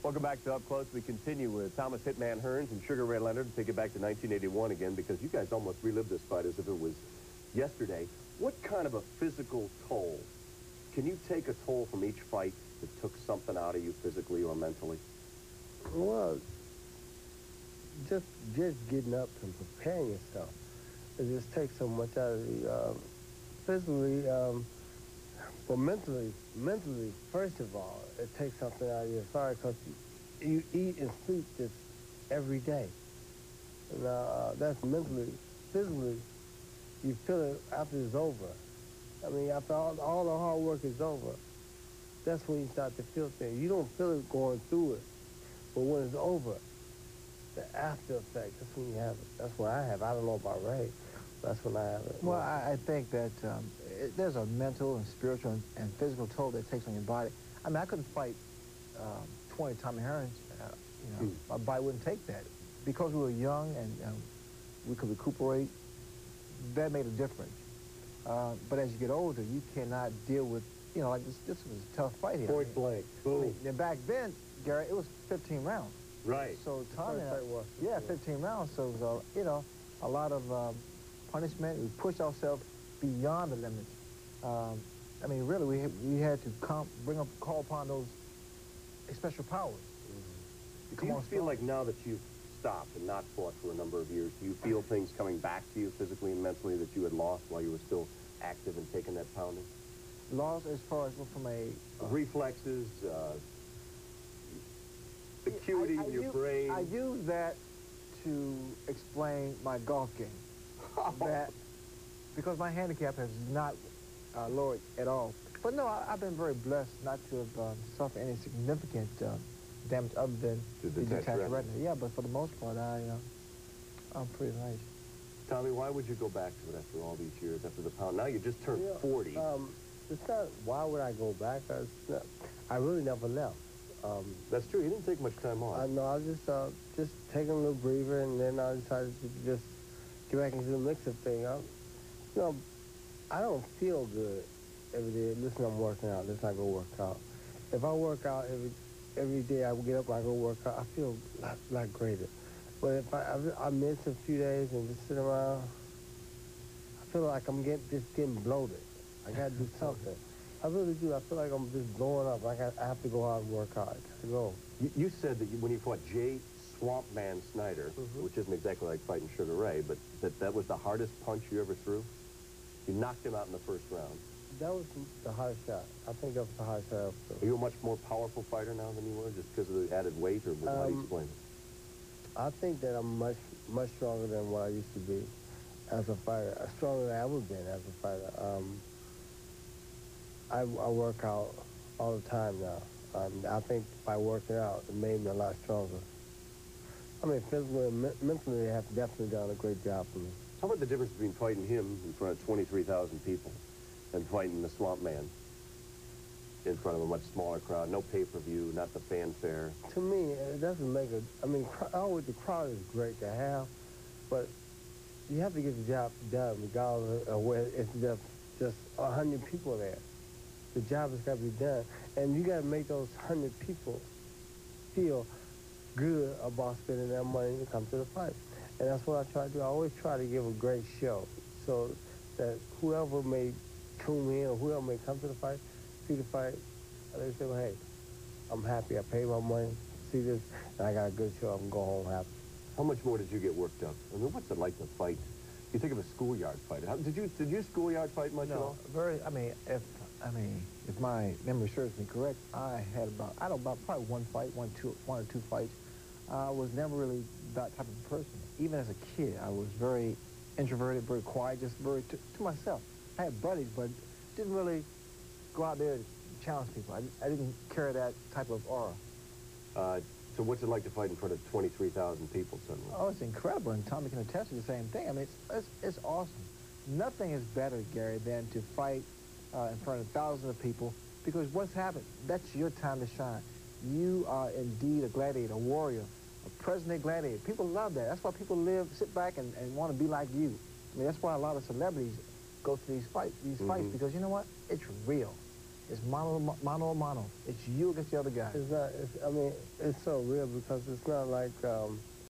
Welcome back to Up Close. We continue with Thomas Hitman Hearns and Sugar Ray Leonard. Take it back to 1981 again, because you guys almost relived this fight as if it was yesterday. What kind of a physical toll? Can you take a toll from each fight that took something out of you physically or mentally? Well, just getting up and preparing yourself. It just takes so much out of you. Physically, well, mentally, first of all, it takes something out of you. Sorry, because you eat and sleep this every day. Now, that's mentally. Physically, you feel it after it's over. I mean, after all the hard work is over, that's when you start to feel things. You don't feel it going through it, but when it's over, the after effect, that's when you have it. That's what I have. I don't know about Ray. That's when I have it. Well, I think that there's a mental and spiritual and physical toll that it takes on your body. I mean, I couldn't fight 20 Tommy Hearns. You know, my body wouldn't take that. Because we were young and we could recuperate, that made a difference. But as you get older, you cannot deal with, you know, like this was a tough fight here. Point blank. Boom. I mean, back then, Gary, it was 15 rounds. Right. So Tommy, yeah, 15 rounds. So it was, you know, a lot of punishment. We pushed ourselves beyond the limits. I mean, really, we had to call upon those special powers. Do you feel like now that you've stopped and not fought for a number of years, do you feel things coming back to you physically and mentally that you had lost while you were still active and taking that pounding? Lost as far as from a... reflexes, acuity in your brain. I use that to explain my golf game. That, because my handicap has not lowered at all. But no, I've been very blessed not to have suffered any significant damage other than the detached retina. Yeah, but for the most part, I'm pretty nice. Tommy, why would you go back to it after all these years, after the pound? Now you just turned 40. It's not, why would I go back? I really never left. That's true. You didn't take much time off. No, I was just taking a little breather, and then I decided to just get back into the mix of things. You know, I don't feel good every day. Listen, I'm working out. Let's not go work out. If I work out every day, I get up and I go work out, I feel a lot greater. But if I miss a few days and just sit around, I feel like I'm just getting bloated. I got to do something. I really do. I feel like I'm just blowing up. I have to go out and work out. I got to go. You said that when you fought Jay Swamp Man Snyder, which isn't exactly like fighting Sugar Ray, but that was the hardest punch you ever threw? You knocked him out in the first round. That was the hardest shot. I think that was the hardest shot I ever threw. Are you a much more powerful fighter now than you were, just because of the added weight, or how do you explain it? I think that I'm much stronger than what I used to be as a fighter. Stronger than I've ever been as a fighter. I work out all the time now. I think by working out, it made me a lot stronger. I mean, physically and mentally, they have definitely done a great job for me. How about the difference between fighting him in front of 23,000 people and fighting the Swamp Man in front of a much smaller crowd? No pay-per-view, not the fanfare. To me, it doesn't make a... I mean, the crowd is great to have, but you have to get the job done regardless of where it's just 100 people there. The job has got to be done. And you got to make those 100 people feel good about spending their money to come to the fight. And that's what I try to do. I always try to give a great show so that whoever may tune in or whoever may come to the fight, see the fight, they say, well, hey, I'm happy. I paid my money, see this, and I got a good show. I can go home happy. How much more did you get worked up? I mean, what's it like to fight? You think of a schoolyard fight. Did you schoolyard fight much at all? Very. I mean, if my memory serves me correct, I had about probably one or two fights. I was never really that type of person. Even as a kid, I was very introverted, very quiet, just very to myself. I had buddies, but didn't really go out there to challenge people. I didn't carry that type of aura. So what's it like to fight in front of 23,000 people suddenly? Oh, it's incredible, and Tommy can attest to the same thing. I mean, it's awesome. Nothing is better, Gary, than to fight in front of thousands of people, because what's happened, that's your time to shine. You are indeed a gladiator, a warrior, a present-day gladiator. People love that. That's why people sit back and want to be like you. I mean, that's why a lot of celebrities go to these fights, because you know what? It's real. It's mono. It's you against the other guy. It's not, I mean, it's so real because it's not like